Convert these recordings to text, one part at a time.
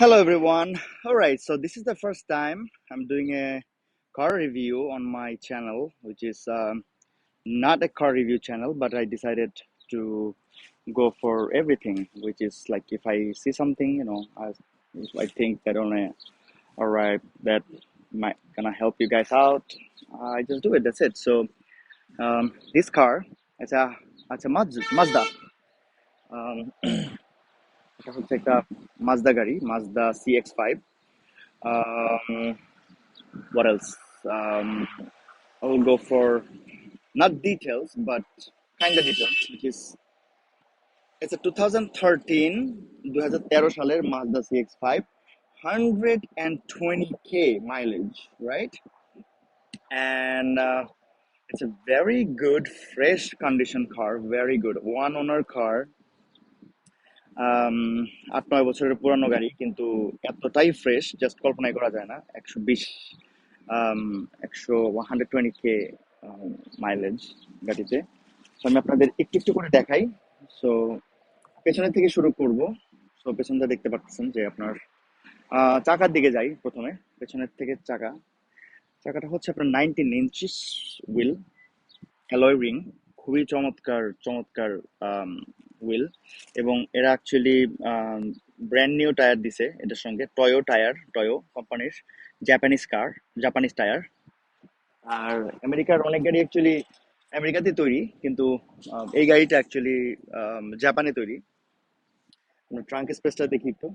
Hello everyone. All right, so this is the first time I'm doing a car review on my channel, which is not a car review channel, but I decided to go for everything, which is like if I see something, if I think that all right, that might gonna help you guys out, I just do it. That's it. So this car, it's a it's a Mazda. Um, এটা হচ্ছে একটা মাজদা গাড়ি, Mazda CX-5. Um, what else? Um, I will go for not details, but kind of details, which is it's a 2013 সালের Mazda CX-5, 120k mileage, right? And it's a very good, fresh condition car, very good. One owner car. 8-9 বছরের পুরানো গাড়ি, কিন্তু এতটাই fresh just কল্পনাই করা যায় না। 120 120k মাইলেজ গাড়িতে। তো আমি আপনাদের একটু একটু করে দেখাই। সো পেছনের থেকে শুরু করব। সো পেছনটা দেখতে পাচ্ছেন যে আপনার চাকার দিকে যাই প্রথমে। পেছনের থেকে চাকাটা হচ্ছে আপনার 19 ইঞ্চিস হুইল, অ্যালয় রিং, খুবই চমৎকার চমৎকার হুইল। এবং এরা অ্যাকচুয়ালি ব্র্যান্ড নিউ টায়ার দিছে এটার সঙ্গে, টয়ো কোম্পানির জাপানিজ টায়ার। আর আমেরিকার অনেক গাড়ি অ্যাকচুয়ালি আমেরিকাতে তৈরি, কিন্তু এই গাড়িটা অ্যাকচুয়ালি জাপানে তৈরি। ট্রাঙ্ক স্পেসটা দেখি একটু।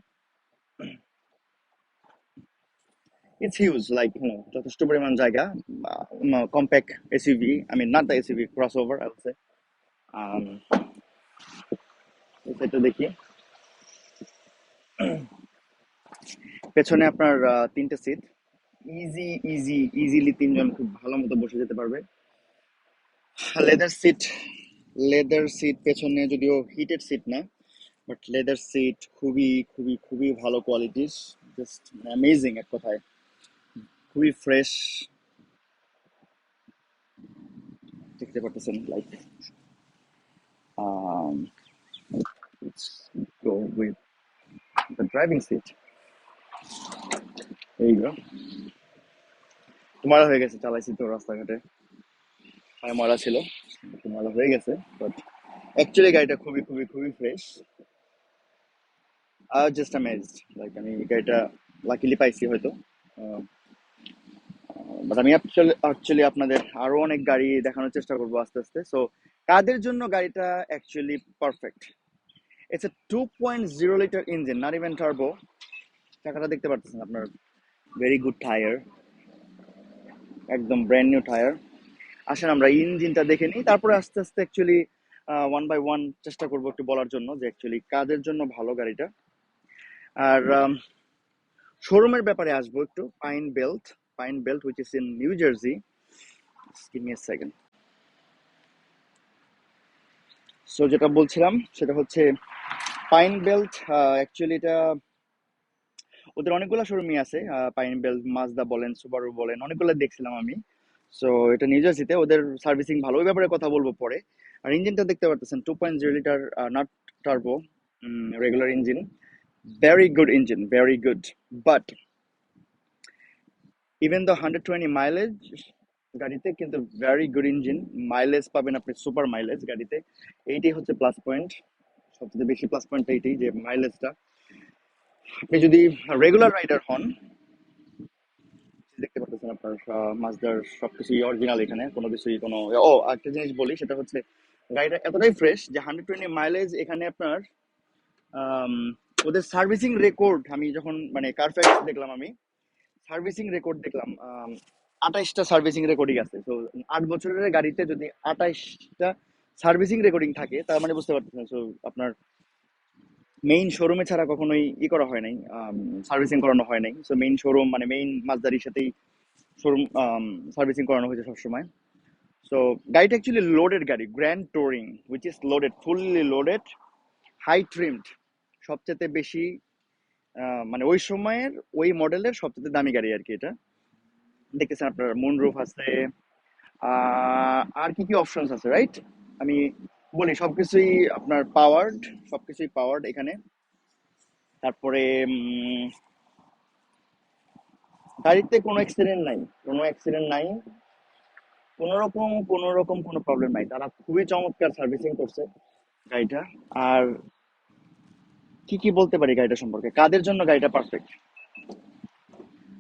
ইটস হিউজ, লাইক যথেষ্ট পরিমাণ জায়গা। Compact SUV, I mean not the SUV, crossover I will say. এটা দেখি। পেছনে আপনার 3টে সিট, ইজিলি 3জন খুব ভালো মতো বসে যেতে পারবে। লেদার সিট, পেছনে যদিও হিটেড সিট না, বাট লেদার সিট খুবই খুবই খুবই ভালো কোয়ালিটির, জাস্ট অ্যামেজিং এক কথায়, খুবই ফ্রেশ। দেখতে পারতেছেন, like let's go with the driving seat. এই গো, ময়লা হয়ে গেছে, চালাইছি তো রাস্তাঘাটে, ময়লা ছিল, ময়লা হয়ে গেছে, বাট অ্যাকচুয়ালি গাড়িটা খুবই খুবই খুবই ফ্রেশ। জাস্ট অ্যামেজড, লাইক আমি গাড়িটা লাকিলি পাইছি হয়তো। বাট আমি অ্যাকচুয়ালি আপনাদের আরো অনেক গাড়ি দেখানোর চেষ্টা করবো আস্তে আস্তে। সো কাদের জন্য গাড়িটা actually perfect? It's a 2.0 litre engine, not even turbo. চাকাটা দেখতে পাচ্ছেন আপনার, ভেরি গুড টায়ার, একদম ব্র্যান্ড নিউ টায়ার। আসেন আমরা ইঞ্জিনটা দেখে নিই, তারপরে আস্তে আস্তে অ্যাকচুয়ালি ওয়ান বাই ওয়ান চেষ্টা করবো একটু বলার জন্য যে অ্যাকচুয়ালি কাদের জন্য ভালো গাড়িটা। আর শোরুমের ব্যাপারে আসবো একটু। Pine belt which is in New Jersey. Just give me a second. So যেটা বলছিলাম সেটা হচ্ছে পাইন বেল্ট, অ্যাকচুয়ালি এটা ওদের অনেকগুলো শোরুমই আছে। পাইন বেল্ট, মাজদা বলেন, সুবারু বলেন, অনেকগুলো দেখছিলাম আমি। সো এটা নিউ জার্সিতে, ওদের সার্ভিসিং ভালো, ওই ব্যাপারে কথা বলবো পরে। আর ইঞ্জিনটা দেখতে পারতেছেন, 2.0 litre, not turbo, regular engine, very good engine, very good. But even the 120 mileage গাড়িতে, কিন্তু ভেরি গুড ইঞ্জিন, মাইলেজ পাবেন আপনি, সুপার মাইলেজ গাড়িতে। এইটাই হচ্ছে প্লাস পয়েন্ট, সবচেয়ে বেশি প্লাস পয়েন্ট এইটাই, যে মাইলেজটা। আপনি যদি রেগুলার রাইডার হন, দেখতে পাচ্ছেন আপনার মাজদার সবকিছুই অরিজিনাল, এখানে কোনো কিছুই একটা জিনিস বলি, সেটা হচ্ছে গাড়িটা এতটাই ফ্রেশ যে 120 মাইলেজ এখানে আপনার ওদের সার্ভিসিং রেকর্ড, আমি যখন মানে কারফ্যাক্স দেখলাম, আমি সার্ভিসিং রেকর্ড দেখলাম, 28টা সার্ভিসিং রেকর্ডিং আছে। তো 8 বছরের গাড়িতে যদি 28টা সার্ভিসিং রেকর্ডিং থাকে, তার মানে বুঝতে পারতেছেন। সো আপনার মেইন শোরুমে ছাড়া কখনোই করা হয় নাই, সার্ভিসিং করানো হয় নাই। সো মেইন শোরুম মানে মেইন মাজদারির সাথেই শোরুম সার্ভিসিং করানো হয়েছে সবসময়। সো গাড়িটা অ্যাকচুয়ালি লোডেড গাড়ি, grand touring, which is loaded, fully loaded, high trimmed, সবচেয়ে বেশি মানে ওই সময়ের ওই মডেলের সবচেয়ে দামি গাড়ি আর কি এটা। দেখতেছেন আপনার মুনরুফ আছে, আর কি কি অপশনস আছে, রাইট? আমি বলি সবকিছুই আপনার পাওয়ার্ড, সবকিছুই পাওয়ার্ড এখানে। তারপরে গাড়িতে কোনো অ্যাক্সিডেন্ট নাই, কোনো রকম কোনো প্রবলেম নাই। তারা খুবই চমৎকার সার্ভিসিং করছে গাড়িটা। আর কি কি বলতে পারি গাড়িটা সম্পর্কে, কাদের জন্য গাড়িটা পারফেক্ট?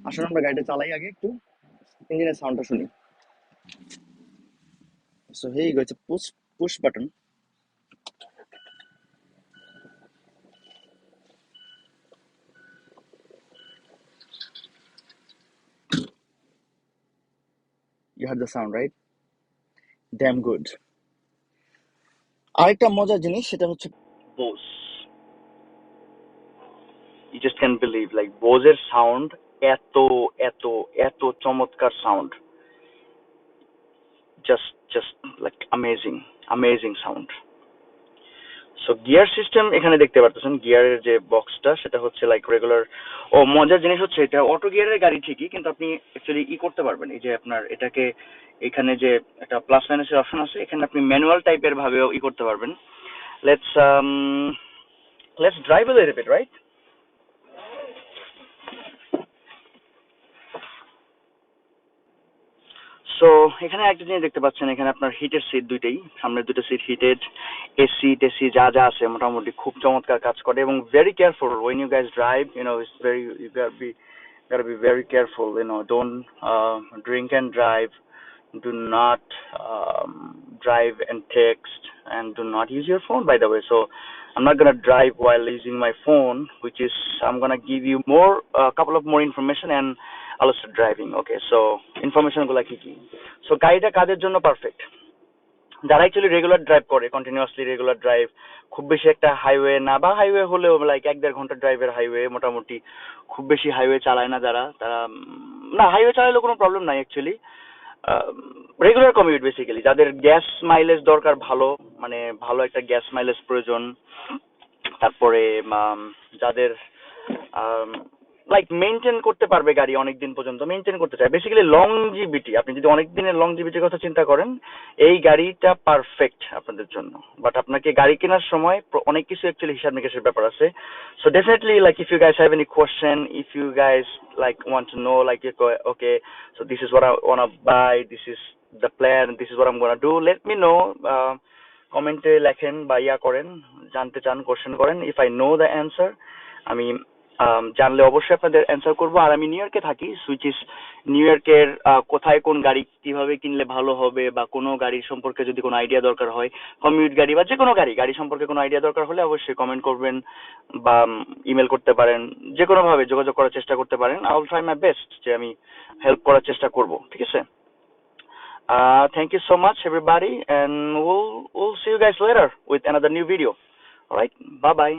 আসলে আমরা গাড়িটা চালাই আগে একটু, ইঞ্জিনের সাউন্ডটা শুনি। So here you go, it's a push button. You heard the sound, right? Damn good. আরেকটা মজার জিনিস সেটা হচ্ছে Bose. You just can't believe, like বোসের সাউন্ড এত এত এত চমৎকার sound, just like amazing sound. So gear system এখানে দেখতে পারতেছেন, গিয়ারের যে বক্সটা সেটা হচ্ছে লাইক রেগুলার। ও মজার জিনিস হচ্ছে এটা অটো গিয়ারের গাড়ি ঠিকই, কিন্তু আপনি অ্যাকচুয়ালি করতে পারবেন, এই যে আপনার এটাকে এখানে যে একটা প্লাস মাইনাসের অপশন আছে, এখানে আপনি ম্যানুয়াল টাইপের ভাবেও করতে পারবেন। Let's let's drive a little bit, right? So এখানে একটা জিনিস দেখতে পাচ্ছেন, এখানে আপনার হিটের সিট দুইটাই, সামনের দুটো সিট হিটেড, এসি টেসি যা যা আছে মোটামুটি খুব চমৎকার কাজ করে। এবং very careful when you guys drive, it's very, you gotta be very careful, don't drink and drive, do not drive and text, and do not use your phone, by the way. So I'm not gonna drive while using my phone, which is, I'm gonna give you more couple of more information and I'll start driving. Okay, so information গুলা কি কি? So গাড়িটা কাদের জন্য perfect? যারা actually regular drive করে, continuously regular drive, খুব বেশি একটা হাইওয়ে না, বা হাইওয়ে হলেও লাইক 1-1.5 ঘন্টা ড্রাইভের হাইওয়ে, মোটামুটি খুব বেশি হাইওয়ে চালায় না যারা, তারা না, হাইওয়ে চালালেও কোনো প্রবলেম নাই অ্যাকচুয়ালি। রেগুলার কমিউট বেসিক্যালি, যাদের গ্যাস মাইলেজ দরকার ভালো, মানে ভালো একটা গ্যাস মাইলেজ প্রয়োজন, তারপরে যাদের লাইক মেনটেন করতে পারবে গাড়ি অনেক দিন পর্যন্ত, মেনটেন করতে চায় বেসিক্যালি লংজিভিটি, আপনি যদি অনেক দিনের লংজিভিটির কথা চিন্তা করেন, এই গাড়িটা পারফেক্ট আপনাদের জন্য। বাট আপনাকে গাড়ি কেনার সময় অনেক কিছু অ্যাকচুয়ালি হিসাব নিকাশের ব্যাপার আছে। So definitely, like if you guys have any question, if you guys like want to know, like okay, so this is what I wanna buy, this is the plan, this is what I am gonna do, let me know. কমেন্টে লেখেন বা করেন, জানতে চান, question করেন। If I know the answer, আমি জানলে অবশ্যই আপনাদের অ্যান্সার করবো। আর আমি নিউ ইয়র্কে থাকি, সুইচ ইজ নিউ ইয়র্কের কোথায় কোন গাড়ি কিভাবে কিনলে ভালো হবে, বা কোনো গাড়ির সম্পর্কে যদি কোনো আইডিয়া দরকার হয়, কমিউট গাড়ি বা যে কোনো গাড়ি সম্পর্কে কোনো আইডিয়া দরকার হলে অবশ্যই কমেন্ট করবেন বা ইমেল করতে পারেন, যে কোনো ভাবে যোগাযোগ করার চেষ্টা করতে পারেন। I will try my best যে আমি হেল্প করার চেষ্টা করব, ঠিক আছে? Thank you so much, everybody, and we'll see you guys later with another new video. All right, bye bye.